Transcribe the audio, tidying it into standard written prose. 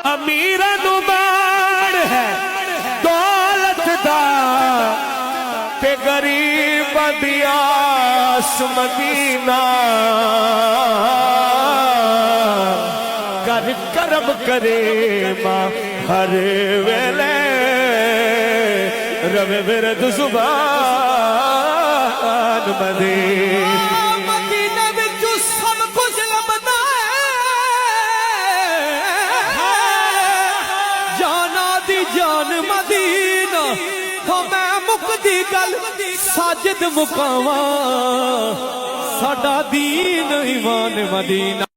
अमीर नुबाड़ है दौलत दा ते गरीब दियास मदीना कर करम करे मां हर वेले रवे विरद जुबान मदीने विच सब कुछ लभदा है जाना दी जान मदीना हो मैं मुकदी गल साजिद मुकावा साडा दीन ईमान मदीना।